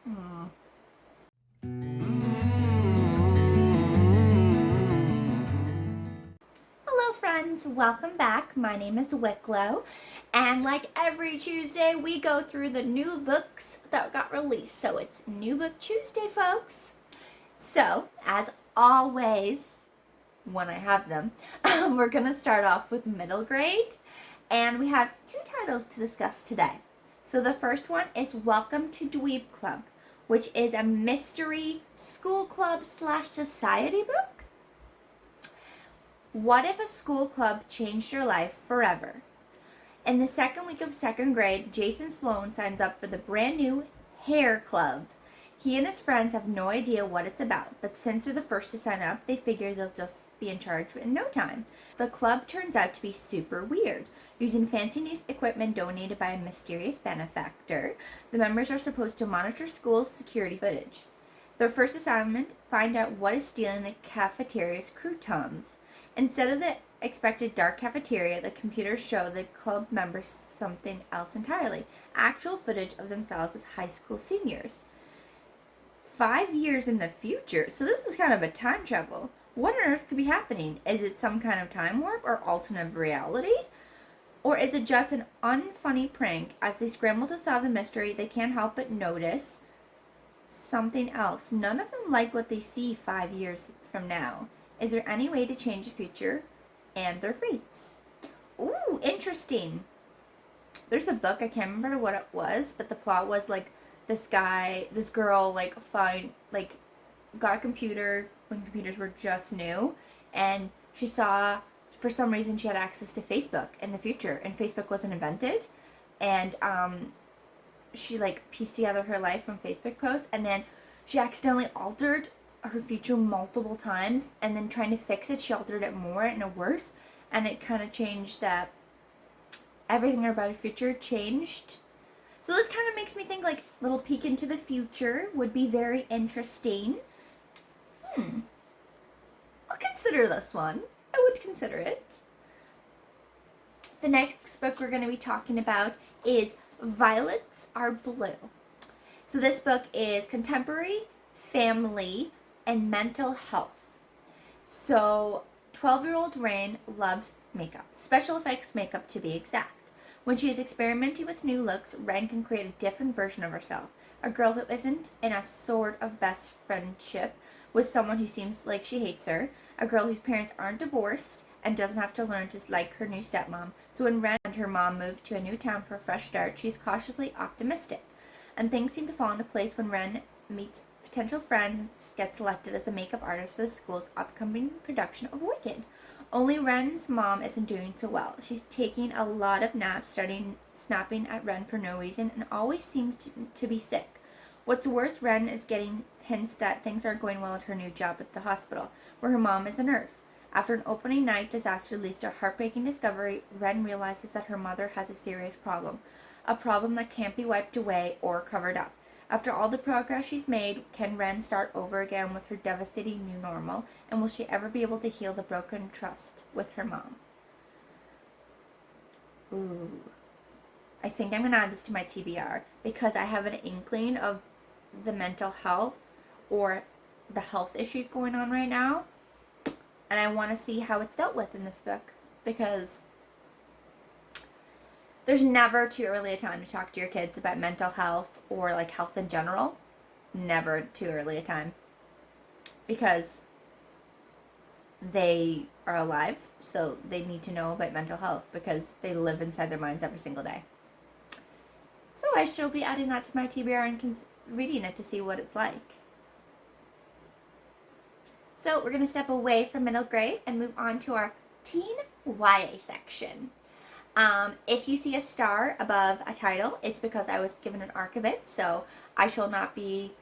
Hmm. Hello friends, welcome back. My name is Wicklow, and like every Tuesday we go through the new books that got released. So it's New Book Tuesday, folks. So, as always, when I have them, we're going to start off with middle grade, and we have two titles to discuss today. So the first one is Welcome to Dweeb Club, which is a mystery school club / society book. What if a school club changed your life forever? In the second week of second grade, Jason Sloan signs up for the brand new Hair Club. He and his friends have no idea what it's about, but since they're the first to sign up, they figure they'll just be in charge in no time. The club turns out to be super weird. Using fancy new equipment donated by a mysterious benefactor, the members are supposed to monitor school security footage. Their first assignment, find out what is stealing the cafeteria's croutons. Instead of the expected dark cafeteria, the computers show the club members something else entirely. Actual footage of themselves as high school seniors. 5 years in the future, so this is kind of a time travel. What on earth could be happening? Is it some kind of time warp or alternate reality? Or is it just an unfunny prank? As they scramble to solve the mystery, they can't help but notice something else. None of them like what they see 5 years from now. Is there any way to change the future and their fates? Ooh, interesting. There's a book, I can't remember what it was, but the plot was like this girl got a computer when computers were just new, and she saw, for some reason, she had access to Facebook in the future, and Facebook wasn't invented, and she pieced together her life from Facebook posts, and then she accidentally altered her future multiple times, and then trying to fix it, she altered it more and worse, and it kind of changed that everything about her future changed. So this kind of makes me think little peek into the future would be very interesting. I'll consider this one. I would consider it. The next book we're going to be talking about is Violets Are Blue. So this book is contemporary, family, and mental health. So 12-year-old Rain loves makeup, special effects makeup to be exact. When she is experimenting with new looks, Ren can create a different version of herself, a girl who isn't in a sort of best friendship with someone who seems like she hates her, a girl whose parents aren't divorced and doesn't have to learn to like her new stepmom. So when Ren and her mom move to a new town for a fresh start, she's cautiously optimistic. And things seem to fall into place when Ren meets potential friends and gets selected as the makeup artist for the school's upcoming production of Wicked. Only Ren's mom isn't doing so well. She's taking a lot of naps, snapping at Ren for no reason, and always seems to be sick. What's worse, Ren is getting hints that things aren't going well at her new job at the hospital, where her mom is a nurse. After an opening night disaster leads to a heartbreaking discovery, Ren realizes that her mother has a serious problem. A problem that can't be wiped away or covered up. After all the progress she's made, can Ren start over again with her devastating new normal? And will she ever be able to heal the broken trust with her mom? Ooh. I think I'm going to add this to my TBR because I have an inkling of the mental health or the health issues going on right now. And I want to see how it's dealt with in this book because there's never too early a time to talk to your kids about mental health or health in general. Never too early a time. Because they are alive, so they need to know about mental health because they live inside their minds every single day. So I shall be adding that to my TBR and reading it to see what it's like. So we're going to step away from middle grade and move on to our teen YA section. If you see a star above a title, it's because I was given an arc of it, so I shall not be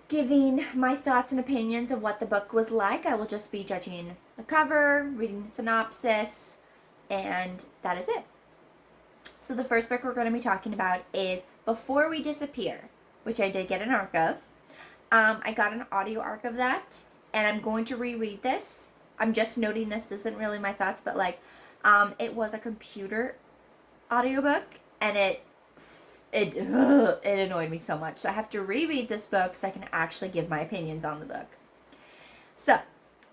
giving my thoughts and opinions of what the book was like. I will just be judging the cover, reading the synopsis, and that is it. So the first book we're going to be talking about is Before We Disappear, which I did get an arc of. I got an audio arc of that, and I'm going to reread this. I'm just noting this isn't really my thoughts, but it was a computer audiobook, and it it annoyed me so much. So I have to reread this book so I can actually give my opinions on the book. So,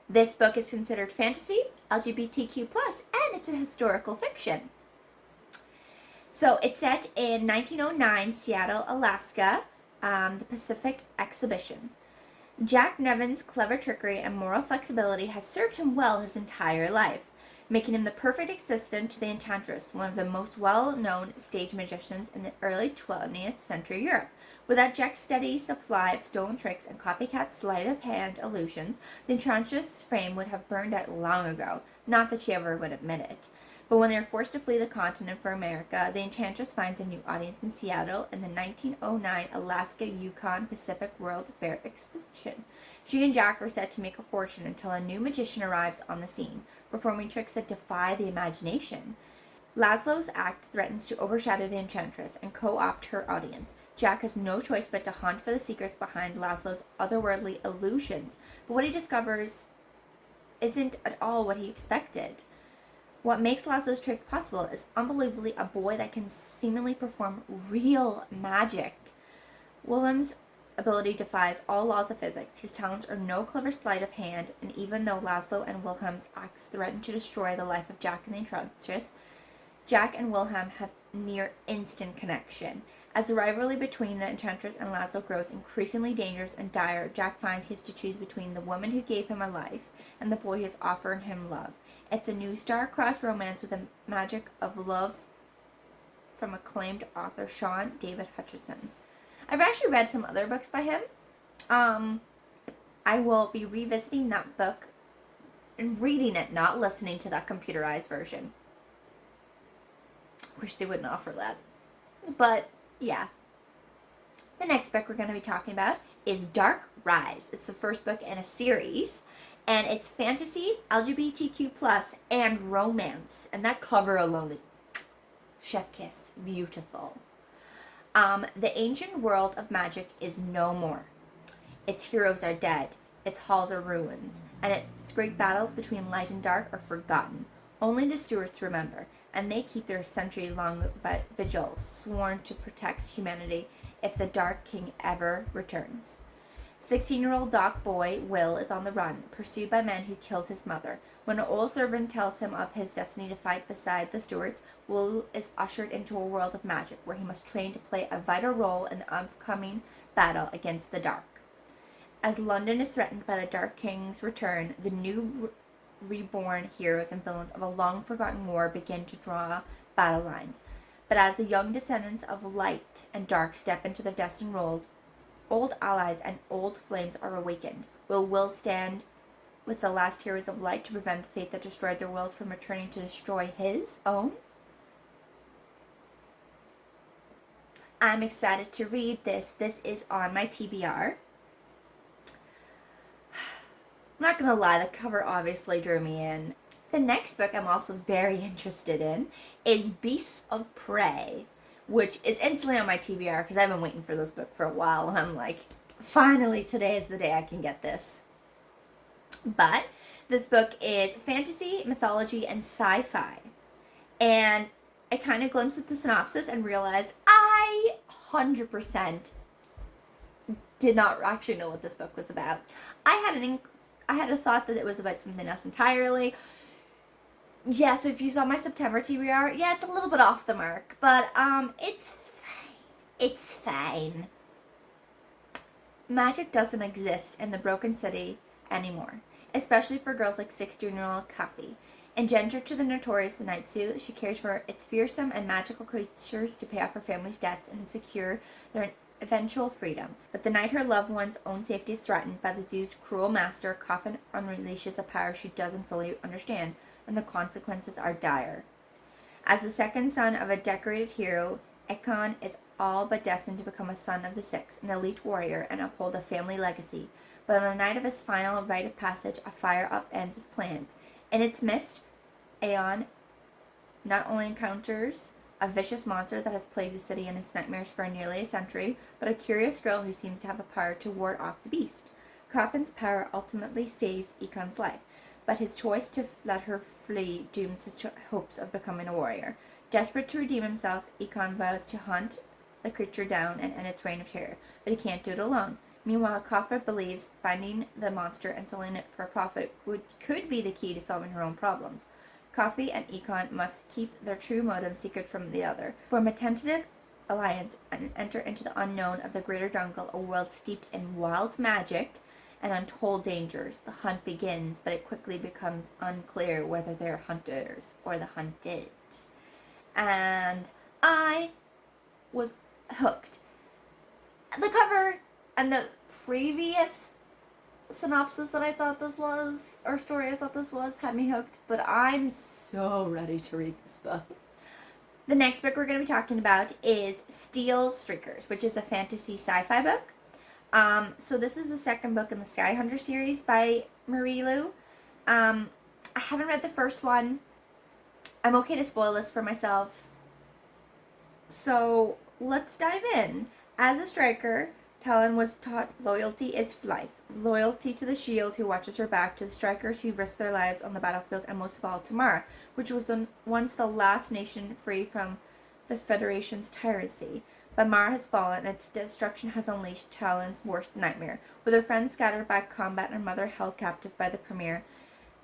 this book is considered fantasy, LGBTQ+, and it's a historical fiction. So, it's set in 1909 Seattle, Alaska, the Pacific Exhibition. Jack Nevin's clever trickery and moral flexibility has served him well his entire life, making him the perfect assistant to the Enchantress, one of the most well-known stage magicians in the early 20th century Europe. Without Jack's steady supply of stolen tricks and copycat sleight-of-hand illusions, the Enchantress' fame would have burned out long ago, not that she ever would admit it. But when they are forced to flee the continent for America, the Enchantress finds a new audience in Seattle in the 1909 Alaska Yukon Pacific World Fair Exposition. She and Jack are set to make a fortune until a new magician arrives on the scene, performing tricks that defy the imagination. Laszlo's act threatens to overshadow the Enchantress and co-opt her audience. Jack has no choice but to hunt for the secrets behind Laszlo's otherworldly illusions, but what he discovers isn't at all what he expected. What makes Laszlo's trick possible is unbelievably a boy that can seemingly perform real magic. Willem's ability defies all laws of physics. His talents are no clever sleight of hand, and even though Laszlo and Wilhelm's acts threaten to destroy the life of Jack and the Enchantress, Jack and Wilhelm have near instant connection. As the rivalry between the Enchantress and Laszlo grows increasingly dangerous and dire, Jack finds he has to choose between the woman who gave him a life and the boy who has offered him love. It's a new star-crossed romance with the magic of love from acclaimed author Sean David Hutchinson. I've actually read some other books by him. I will be revisiting that book and reading it, not listening to that computerized version. Wish they wouldn't offer that. But, yeah. The next book we're going to be talking about is Dark Rise. It's the first book in a series, and it's fantasy, LGBTQ+, and romance. And that cover alone is chef kiss, beautiful. The ancient world of magic is no more. Its heroes are dead, its halls are ruins, and its great battles between light and dark are forgotten. Only the stewards remember, and they keep their century-long vigil, sworn to protect humanity if the Dark King ever returns. 16-year-old dock boy Will is on the run, pursued by men who killed his mother. When an old servant tells him of his destiny to fight beside the stewards, Will is ushered into a world of magic where he must train to play a vital role in the upcoming battle against the Dark. As London is threatened by the Dark King's return, the new reborn heroes and villains of a long-forgotten war begin to draw battle lines. But as the young descendants of light and dark step into their destined role, old allies and old flames are awakened. Will Will stand with the last heroes of light to prevent the fate that destroyed their world from returning to destroy his own? I'm excited to read this. This is on my TBR. I'm not going to lie, the cover obviously drew me in. The next book I'm also very interested in is Beasts of Prey, which is instantly on my TBR because I've been waiting for this book for a while, and I'm like, finally today is the day I can get this. But this book is fantasy, mythology, and sci-fi. And I kind of glimpsed at the synopsis and realized I 100% did not actually know what this book was about. I had a thought that it was about something else entirely. Yeah, so if you saw my September TBR, yeah, it's a little bit off the mark, but it's fine. It's fine. Magic doesn't exist in the Broken City anymore, especially for girls like 16-year-old Cuffy. Engendered to the notorious Zenitsu, she cares for its fearsome and magical creatures to pay off her family's debts and secure their eventual freedom. But the night her loved one's own safety is threatened by the zoo's cruel master, Coffin unleashes a power she doesn't fully understand, and the consequences are dire. As the second son of a decorated hero, Ekon is all but destined to become a son of the Six, an elite warrior, and uphold a family legacy. But on the night of his final rite of passage, a fire upends his plans. In its midst, Aeon not only encounters a vicious monster that has plagued the city and its nightmares for nearly a century, but a curious girl who seems to have the power to ward off the beast. Coffin's power ultimately saves Ekon's life, but his choice to let her flee dooms his hopes of becoming a warrior. Desperate to redeem himself, Ekon vows to hunt the creature down and end its reign of terror, but he can't do it alone. Meanwhile, Kafra believes finding the monster and selling it for a profit could be the key to solving her own problems. Coffee and Econ must keep their true motives secret from the other, form a tentative alliance, and enter into the unknown of the greater jungle, a world steeped in wild magic and untold dangers. The hunt begins, but it quickly becomes unclear whether they're hunters or the hunted. And I was hooked. The cover and the previous synopsis that I thought this was, or story I thought this was, had me hooked, but I'm so ready to read this book. The next book we're going to be talking about is Steel Streakers, which is a fantasy sci-fi book. So this is the second book in the Sky Hunter series by Marie Lu. I haven't read the first one. I'm okay to spoil this for myself. So let's dive in. As a striker, Talon was taught loyalty is life. Loyalty to the shield who watches her back, to the strikers who risk their lives on the battlefield, and most of all to Mara, which was once the last nation free from the Federation's tyranny. But Mara has fallen, and its destruction has unleashed Talon's worst nightmare. With her friends scattered by combat and her mother held captive by the Premier,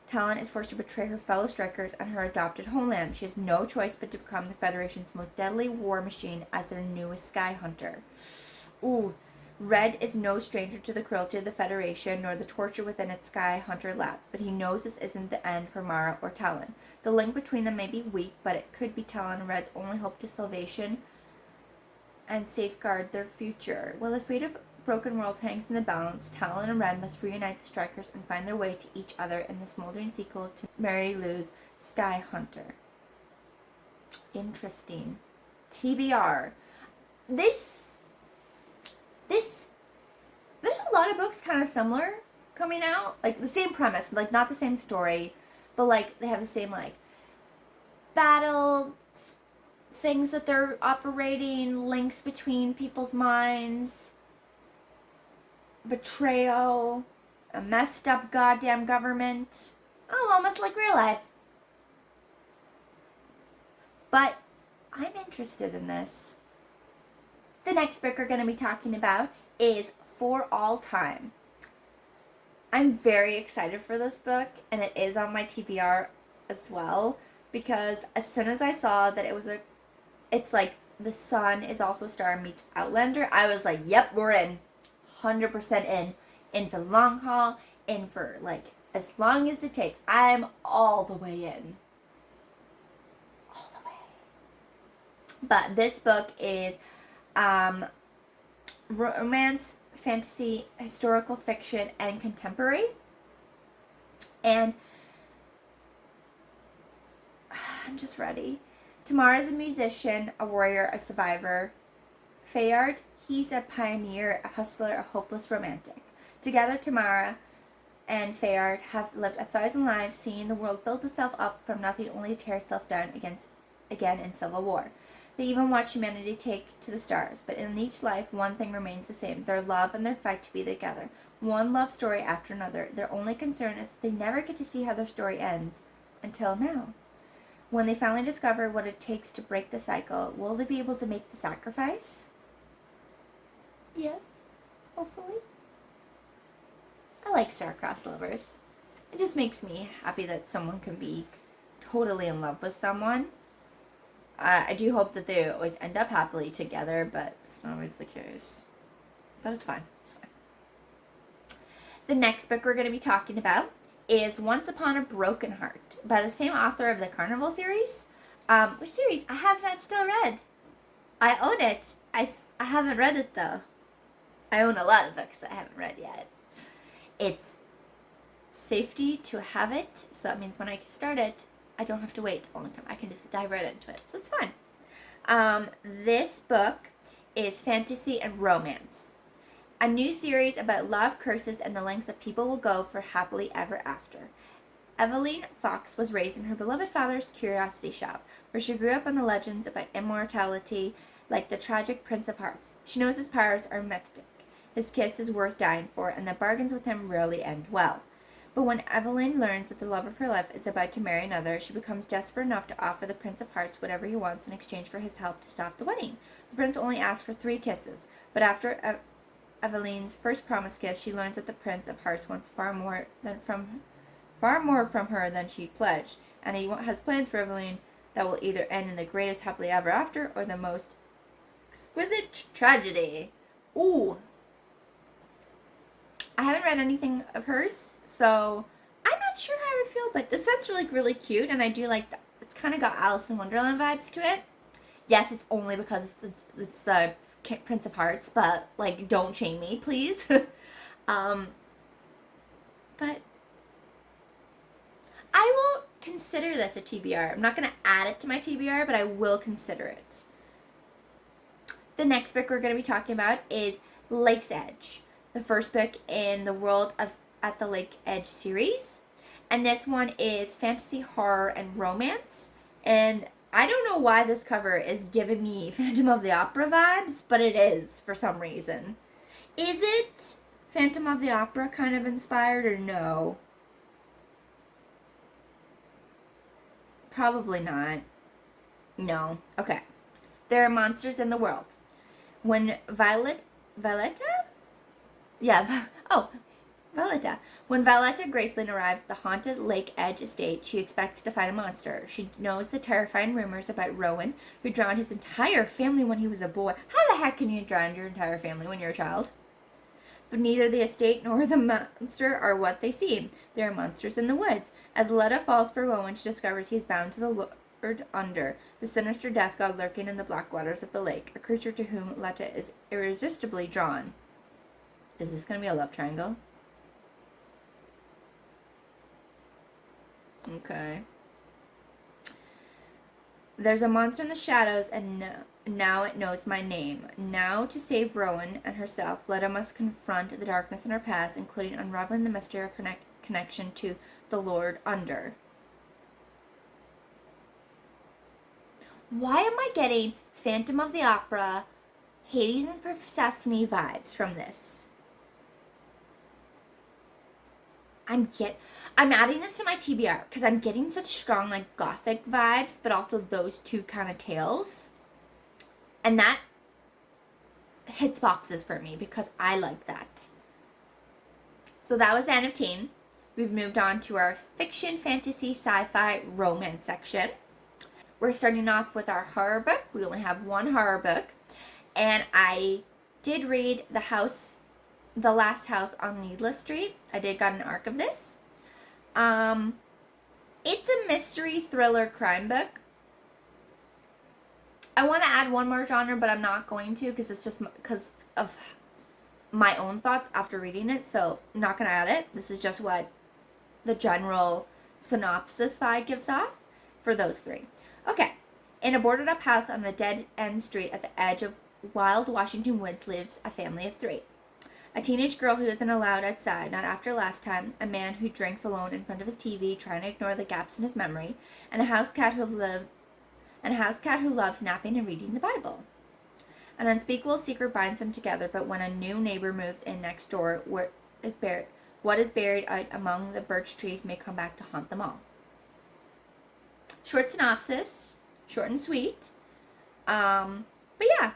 Talon is forced to betray her fellow strikers and her adopted homeland. She has no choice but to become the Federation's most deadly war machine as their newest Sky Hunter. Ooh. Red is no stranger to the cruelty of the Federation, nor the torture within its Sky Hunter labs, but he knows this isn't the end for Mara or Talon. The link between them may be weak, but it could be Talon and Red's only hope to salvation and safeguard their future. While the fate of Broken World hangs in the balance, Talon and Red must reunite the strikers and find their way to each other in the smoldering sequel to Mary Lou's Sky Hunter. Interesting. TBR. There's a lot of books kind of similar coming out. Like, the same premise. Like, not the same story, but, like, they have the same, like, battle things that they're operating, links between people's minds, betrayal, a messed up goddamn government. Oh, almost like real life. But I'm interested in this. The next book we're going to be talking about is For All Time. I'm very excited for this book, and it is on my TBR as well, because as soon as I saw that it's like The Sun is Also a Star meets Outlander, I was like, yep, we're in. 100% in for the long haul, in for like as long as it takes. I'm all the way in. All the way. But this book is romance, fantasy, historical fiction, and contemporary. And I'm just ready. Tamara's a musician, a warrior, a survivor. Fayard, he's a pioneer, a hustler, a hopeless romantic. Together, Tamara and Fayard have lived 1,000 lives, seeing the world build itself up from nothing only to tear itself down again in civil war. They even watch humanity take to the stars, but in each life, one thing remains the same: their love and their fight to be together. One love story after another. Their only concern is that they never get to see how their story ends, until now. When they finally discover what it takes to break the cycle, will they be able to make the sacrifice? Yes, hopefully. I like star-crossed lovers. It just makes me happy that someone can be totally in love with someone. I do hope that they always end up happily together, but it's not always the case. But it's fine. It's fine. The next book we're going to be talking about is Once Upon a Broken Heart by the same author of the Carnival series. Which series I have not still read. I own it. I haven't read it though. I own a lot of books that I haven't read yet. It's safety to have it, so that means when I start it, I don't have to wait a long time. I can just dive right into it, so it's fine. This book is fantasy and romance. A new series about love, curses, and the lengths that people will go for happily ever after. Eveline Fox was raised in her beloved father's curiosity shop, where she grew up on the legends about immortality, like the tragic Prince of Hearts. She knows his powers are mystic. His kiss is worth dying for, and the bargains with him rarely end well. But when Evelyn learns that the love of her life is about to marry another, she becomes desperate enough to offer the Prince of Hearts whatever he wants in exchange for his help to stop the wedding. The prince only asks for 3 kisses, but after Evelyn's first promise kiss, she learns that the Prince of Hearts wants far more from her than she pledged, and he has plans for Evelyn that will either end in the greatest happily ever after or the most exquisite tragedy. Ooh. I haven't read anything of hers, so I'm not sure how I feel, but this sounds really cute, and I do like that. It's kind of got Alice in Wonderland vibes to it. Yes, it's only because it's the Prince of Hearts, but, like, don't shame me, please. But I will consider this a TBR. I'm not going to add it to my TBR, but I will consider it. The next book we're going to be talking about is Lake's Edge, the first book in the World of At the Lake Edge series. And this one is fantasy, horror, and romance. And I don't know why this cover is giving me Phantom of the Opera vibes, but it is for some reason. Is it Phantom of the Opera kind of inspired or no? Probably not. No. Okay. There are monsters in the world. When Violetta? Yeah. Oh, Violetta. When Violetta Graceland arrives at the haunted Lake Edge estate, she expects to find a monster. She knows the terrifying rumors about Rowan, who drowned his entire family when he was a boy. How the heck can you drown your entire family when you're a child? But neither the estate nor the monster are what they seem. There are monsters in the woods. As Letta falls for Rowan, she discovers he is bound to the Lord Under, the sinister death god lurking in the black waters of the lake, a creature to whom Letta is irresistibly drawn. Is this going to be a love triangle? Okay. There's a monster in the shadows, and now it knows my name. Now, to save Rowan and herself, Letta must confront the darkness in her past, including unraveling the mystery of her connection to the Lord Under. Why am I getting Phantom of the Opera, Hades and Persephone vibes from this? I'm adding this to my TBR because I'm getting such strong, like, gothic vibes, but also those two kind of tales. And that hits boxes for me because I like that. So that was the end of teen. We've moved on to our fiction, fantasy, sci-fi, romance section. We're starting off with our horror book. We only have one horror book. And I did read The Last House on Needless Street. I did got an arc of this. It's a mystery thriller crime book. I want to add one more genre, but I'm not going to because it's just because of my own thoughts after reading it. So I'm not going to add it. This is just what the general synopsis vibe gives off for those 3. Okay. In a boarded up house on the dead end street at the edge of wild Washington woods lives a family of 3. A teenage girl who isn't allowed outside, not after last time, a man who drinks alone in front of his TV, trying to ignore the gaps in his memory, and a house cat who loves napping and reading the Bible. An unspeakable secret binds them together, but when a new neighbor moves in next door, what is buried out among the birch trees may come back to haunt them all. Short synopsis, short and sweet. But yeah.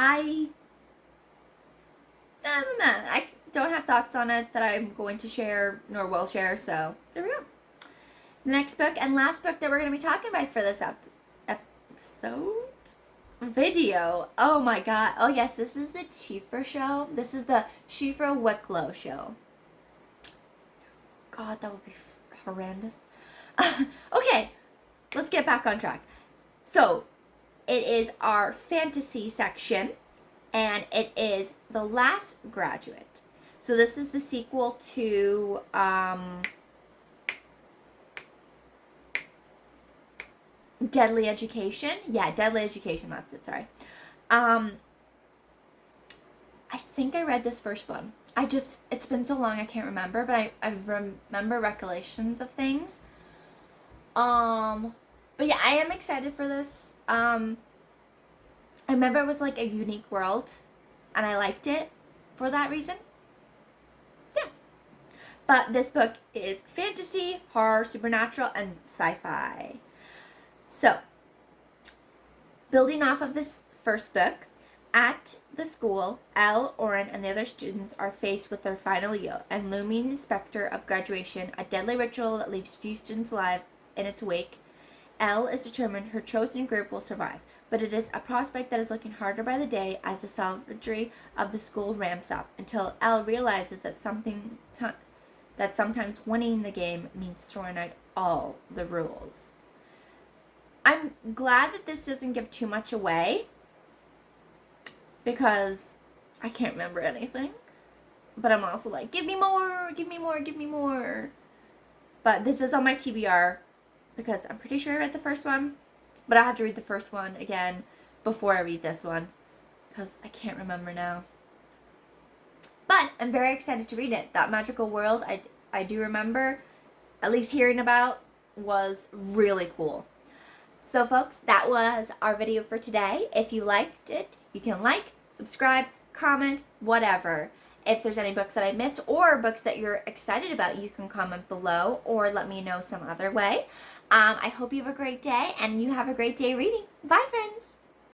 I don't have thoughts on it that I'm going to share nor will share, so there we go. The next book and last book that we're going to be talking about for this video. Oh my god. Oh yes, this is the She-fra show. This is the She-fra Wicklow show. God, that would be horrendous. Okay, let's get back on track. So, it is our fantasy section, and it is The Last Graduate. So this is the sequel to Deadly Education. Yeah, Deadly Education, that's it, sorry. I think I read this first one. It's been so long I can't remember, but I remember recollections of things. But yeah, I am excited for this. I remember it was like a unique world, and I liked it. for that reason. Yeah. But this book is fantasy, horror, supernatural, and sci-fi. So, building off of this first book, at the school, Elle, Oren, and the other students are faced with their final year and looming specter of graduation, a deadly ritual that leaves few students alive in its wake. Elle is determined her chosen group will survive, but it is a prospect that is looking harder by the day as the savagery of the school ramps up, until Elle realizes that sometimes winning the game means throwing out all the rules. I'm glad that this doesn't give too much away, because I can't remember anything. But I'm also like, give me more, give me more, give me more. But this is on my TBR, because I'm pretty sure I read the first one. But I have to read the first one again before I read this one, because I can't remember now. But I'm very excited to read it. That magical world I do remember, at least hearing about, was really cool. So folks, that was our video for today. If you liked it, you can like, subscribe, comment, whatever. If there's any books that I missed or books that you're excited about, you can comment below or let me know some other way. I hope you have a great day and you have a great day reading. Bye, friends.